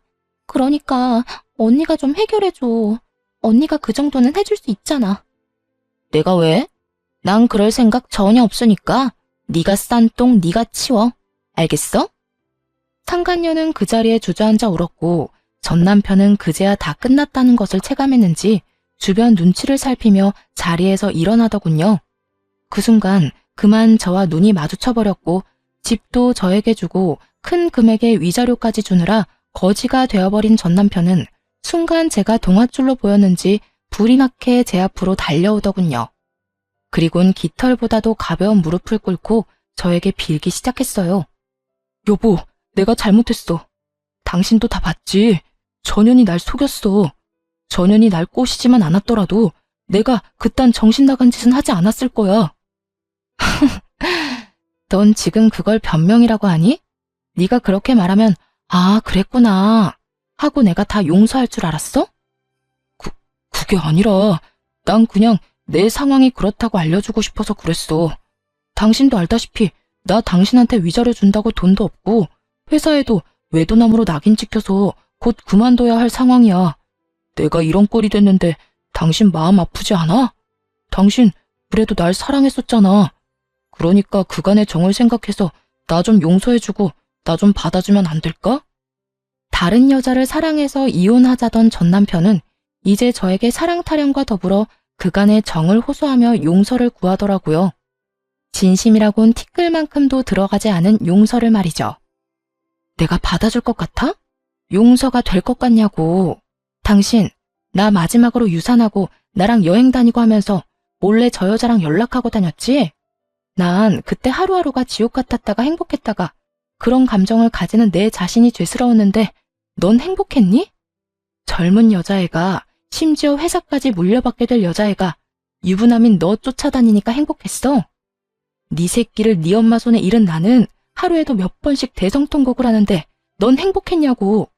그러니까 언니가 좀 해결해줘. 언니가 그 정도는 해줄 수 있잖아. 내가 왜? 난 그럴 생각 전혀 없으니까 네가 싼 똥 네가 치워. 알겠어? 상간녀는 그 자리에 주저앉아 울었고 전 남편은 그제야 다 끝났다는 것을 체감했는지 주변 눈치를 살피며 자리에서 일어나더군요. 그 순간 그만 저와 눈이 마주쳐버렸고 집도 저에게 주고 큰 금액의 위자료까지 주느라 거지가 되어버린 전 남편은 순간 제가 동아줄로 보였는지 불이 나게 제 앞으로 달려오더군요. 그리곤 깃털보다도 가벼운 무릎을 꿇고 저에게 빌기 시작했어요. 여보, 내가 잘못했어. 당신도 다 봤지. 전현이 날 속였어. 전현이 날 꼬시지만 않았더라도 내가 그딴 정신 나간 짓은 하지 않았을 거야. 넌 지금 그걸 변명이라고 하니? 네가 그렇게 말하면 아, 그랬구나 하고 내가 다 용서할 줄 알았어? 그게 아니라 난 그냥 내 상황이 그렇다고 알려주고 싶어서 그랬어. 당신도 알다시피 나 당신한테 위자료 준다고 돈도 없고 회사에도 외도남으로 낙인 찍혀서 곧 그만둬야 할 상황이야. 내가 이런 꼴이 됐는데 당신 마음 아프지 않아? 당신 그래도 날 사랑했었잖아. 그러니까 그간의 정을 생각해서 나 좀 용서해주고 나 좀 받아주면 안 될까? 다른 여자를 사랑해서 이혼하자던 전 남편은 이제 저에게 사랑 타령과 더불어 그간의 정을 호소하며 용서를 구하더라고요. 진심이라곤 티끌만큼도 들어가지 않은 용서를 말이죠. 내가 받아줄 것 같아? 용서가 될 것 같냐고. 당신, 나 마지막으로 유산하고 나랑 여행 다니고 하면서 몰래 저 여자랑 연락하고 다녔지? 난 그때 하루하루가 지옥 같았다가 행복했다가 그런 감정을 가지는 내 자신이 죄스러웠는데 넌 행복했니? 젊은 여자애가 심지어 회사까지 물려받게 될 여자애가 유부남인 너 쫓아다니니까 행복했어? 네 새끼를 네 엄마 손에 잃은 나는 하루에도 몇 번씩 대성통곡을 하는데 넌 행복했냐고.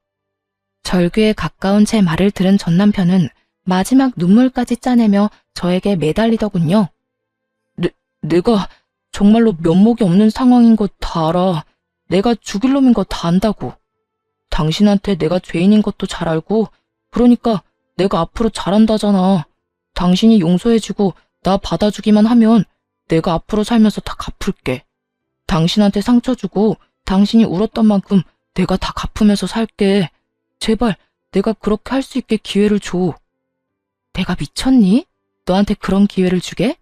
절규에 가까운 제 말을 들은 전 남편은 마지막 눈물까지 짜내며 저에게 매달리더군요. 내가 정말로 면목이 없는 상황인 거 다 알아. 내가 죽일 놈인 거 다 안다고. 당신한테 내가 죄인인 것도 잘 알고 그러니까 내가 앞으로 잘한다잖아. 당신이 용서해주고 나 받아주기만 하면 내가 앞으로 살면서 다 갚을게. 당신한테 상처 주고 당신이 울었던 만큼 내가 다 갚으면서 살게. 제발 내가 그렇게 할 수 있게 기회를 줘. 내가 미쳤니? 너한테 그런 기회를 주게?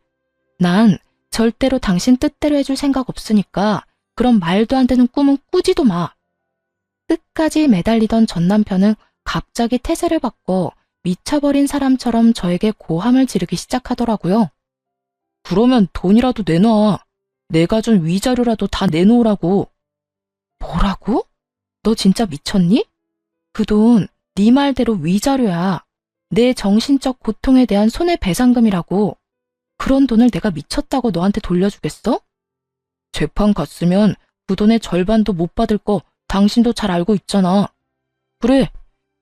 난 절대로 당신 뜻대로 해줄 생각 없으니까 그런 말도 안 되는 꿈은 꾸지도 마. 끝까지 매달리던 전 남편은 갑자기 태세를 바꿔 미쳐버린 사람처럼 저에게 고함을 지르기 시작하더라고요. 그러면 돈이라도 내놔. 내가 준 위자료라도 다 내놓으라고. 뭐라고? 너 진짜 미쳤니? 그 돈 네 말대로 위자료야. 내 정신적 고통에 대한 손해배상금이라고. 그런 돈을 내가 미쳤다고 너한테 돌려주겠어? 재판 갔으면 그 돈의 절반도 못 받을 거 당신도 잘 알고 있잖아. 그래,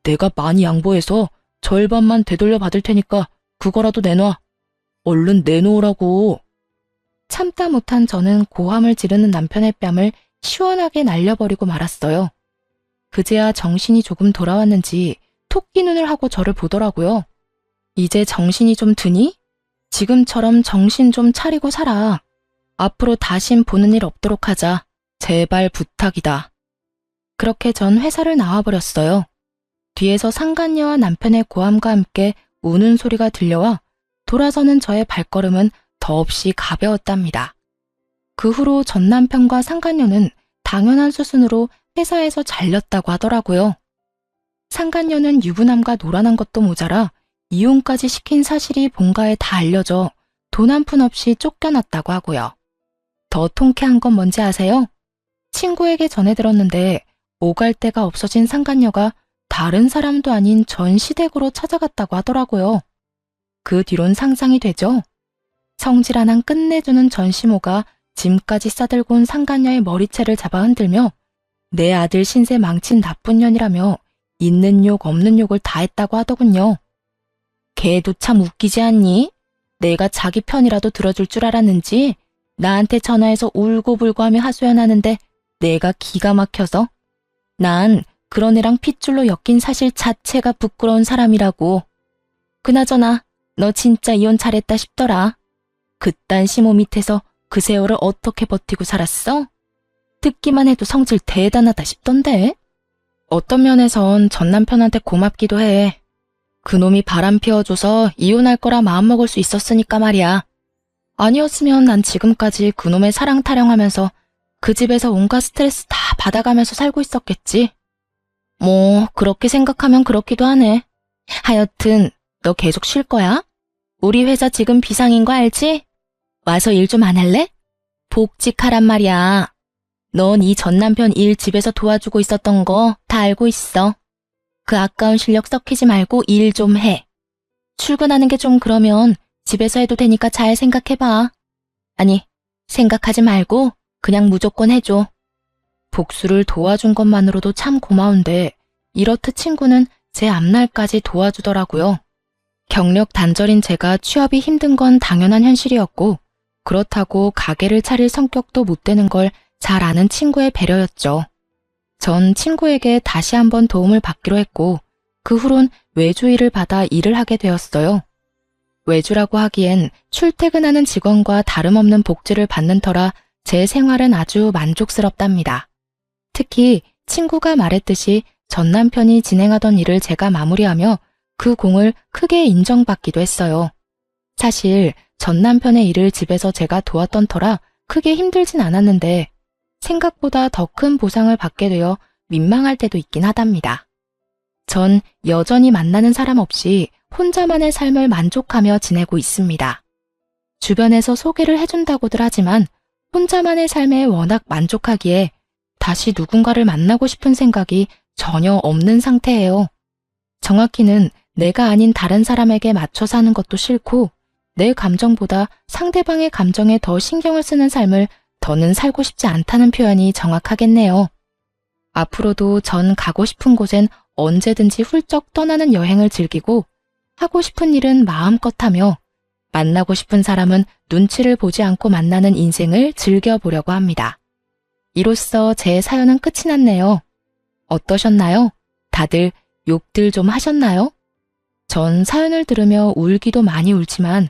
내가 많이 양보해서 절반만 되돌려 받을 테니까 그거라도 내놔. 얼른 내놓으라고. 참다 못한 저는 고함을 지르는 남편의 뺨을 시원하게 날려버리고 말았어요. 그제야 정신이 조금 돌아왔는지 토끼 눈을 하고 저를 보더라고요. 이제 정신이 좀 드니? 지금처럼 정신 좀 차리고 살아. 앞으로 다신 보는 일 없도록 하자. 제발 부탁이다. 그렇게 전 회사를 나와버렸어요. 뒤에서 상간녀와 남편의 고함과 함께 우는 소리가 들려와 돌아서는 저의 발걸음은 더없이 가벼웠답니다. 그 후로 전 남편과 상간녀는 당연한 수순으로 회사에서 잘렸다고 하더라고요. 상간녀는 유부남과 놀아난 것도 모자라 이혼까지 시킨 사실이 본가에 다 알려져 돈 한 푼 없이 쫓겨났다고 하고요. 더 통쾌한 건 뭔지 아세요? 친구에게 전해 들었는데 오갈 데가 없어진 상간녀가 다른 사람도 아닌 전 시댁으로 찾아갔다고 하더라고요. 그 뒤론 상상이 되죠? 성질 하나 끝내주는 전시모가 짐까지 싸들고 온 상간녀의 머리채를 잡아 흔들며 내 아들 신세 망친 나쁜 년이라며 있는 욕 없는 욕을 다 했다고 하더군요. 걔도 참 웃기지 않니? 내가 자기 편이라도 들어줄 줄 알았는지 나한테 전화해서 울고불고 하며 하소연하는데 내가 기가 막혀서 난 그런 애랑 핏줄로 엮인 사실 자체가 부끄러운 사람이라고. 그나저나 너 진짜 이혼 잘했다 싶더라. 그딴 시모 밑에서 그 세월을 어떻게 버티고 살았어? 듣기만 해도 성질 대단하다 싶던데. 어떤 면에선 전 남편한테 고맙기도 해. 그놈이 바람 피워줘서 이혼할 거라 마음먹을 수 있었으니까 말이야. 아니었으면 난 지금까지 그놈의 사랑 타령하면서 그 집에서 온갖 스트레스 다 받아가면서 살고 있었겠지. 뭐 그렇게 생각하면 그렇기도 하네. 하여튼 너 계속 쉴 거야? 우리 회사 지금 비상인 거 알지? 와서 일 좀 안 할래? 복직하란 말이야. 넌 이 전 남편 일 집에서 도와주고 있었던 거 다 알고 있어. 그 아까운 실력 썩히지 말고 일 좀 해. 출근하는 게 좀 그러면 집에서 해도 되니까 잘 생각해봐. 아니, 생각하지 말고 그냥 무조건 해줘. 복수를 도와준 것만으로도 참 고마운데 이렇듯 친구는 제 앞날까지 도와주더라고요. 경력 단절인 제가 취업이 힘든 건 당연한 현실이었고 그렇다고 가게를 차릴 성격도 못 되는 걸 잘 아는 친구의 배려였죠. 전 친구에게 다시 한번 도움을 받기로 했고 그 후론 외주 일을 받아 일을 하게 되었어요. 외주라고 하기엔 출퇴근하는 직원과 다름없는 복지를 받는 터라 제 생활은 아주 만족스럽답니다. 특히 친구가 말했듯이 전 남편이 진행하던 일을 제가 마무리하며 그 공을 크게 인정받기도 했어요. 사실 전 남편의 일을 집에서 제가 도왔던 터라 크게 힘들진 않았는데 생각보다 더 큰 보상을 받게 되어 민망할 때도 있긴 하답니다. 전 여전히 만나는 사람 없이 혼자만의 삶을 만족하며 지내고 있습니다. 주변에서 소개를 해준다고들 하지만 혼자만의 삶에 워낙 만족하기에 다시 누군가를 만나고 싶은 생각이 전혀 없는 상태예요. 정확히는 내가 아닌 다른 사람에게 맞춰 사는 것도 싫고 내 감정보다 상대방의 감정에 더 신경을 쓰는 삶을 더는 살고 싶지 않다는 표현이 정확하겠네요. 앞으로도 전 가고 싶은 곳엔 언제든지 훌쩍 떠나는 여행을 즐기고 하고 싶은 일은 마음껏 하며 만나고 싶은 사람은 눈치를 보지 않고 만나는 인생을 즐겨보려고 합니다. 이로써 제 사연은 끝이 났네요. 어떠셨나요? 다들 욕들 좀 하셨나요? 전 사연을 들으며 울기도 많이 울지만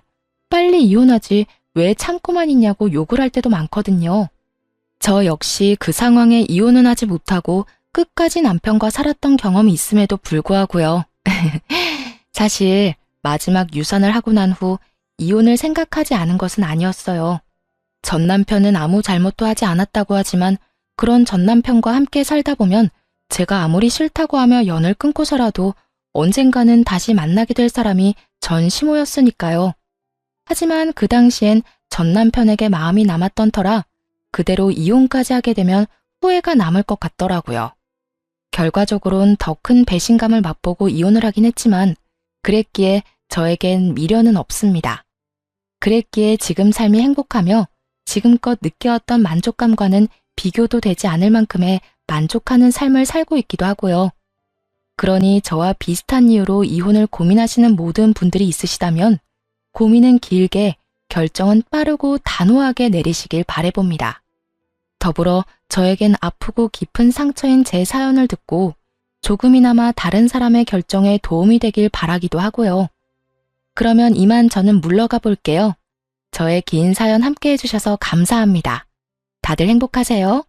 빨리 이혼하지 왜 참고만 있냐고 욕을 할 때도 많거든요. 저 역시 그 상황에 이혼은 하지 못하고 끝까지 남편과 살았던 경험이 있음에도 불구하고요. 사실 마지막 유산을 하고 난 후 이혼을 생각하지 않은 것은 아니었어요. 전 남편은 아무 잘못도 하지 않았다고 하지만 그런 전 남편과 함께 살다 보면 제가 아무리 싫다고 하며 연을 끊고서라도 언젠가는 다시 만나게 될 사람이 전 시모였으니까요. 하지만 그 당시엔 전 남편에게 마음이 남았던 터라 그대로 이혼까지 하게 되면 후회가 남을 것 같더라고요. 결과적으론 더 큰 배신감을 맛보고 이혼을 하긴 했지만 그랬기에 저에겐 미련은 없습니다. 그랬기에 지금 삶이 행복하며 지금껏 느껴왔던 만족감과는 비교도 되지 않을 만큼의 만족하는 삶을 살고 있기도 하고요. 그러니 저와 비슷한 이유로 이혼을 고민하시는 모든 분들이 있으시다면 고민은 길게, 결정은 빠르고 단호하게 내리시길 바라봅니다. 더불어 저에겐 아프고 깊은 상처인 제 사연을 듣고 조금이나마 다른 사람의 결정에 도움이 되길 바라기도 하고요. 그러면 이만 저는 물러가 볼게요. 저의 긴 사연 함께 해주셔서 감사합니다. 다들 행복하세요.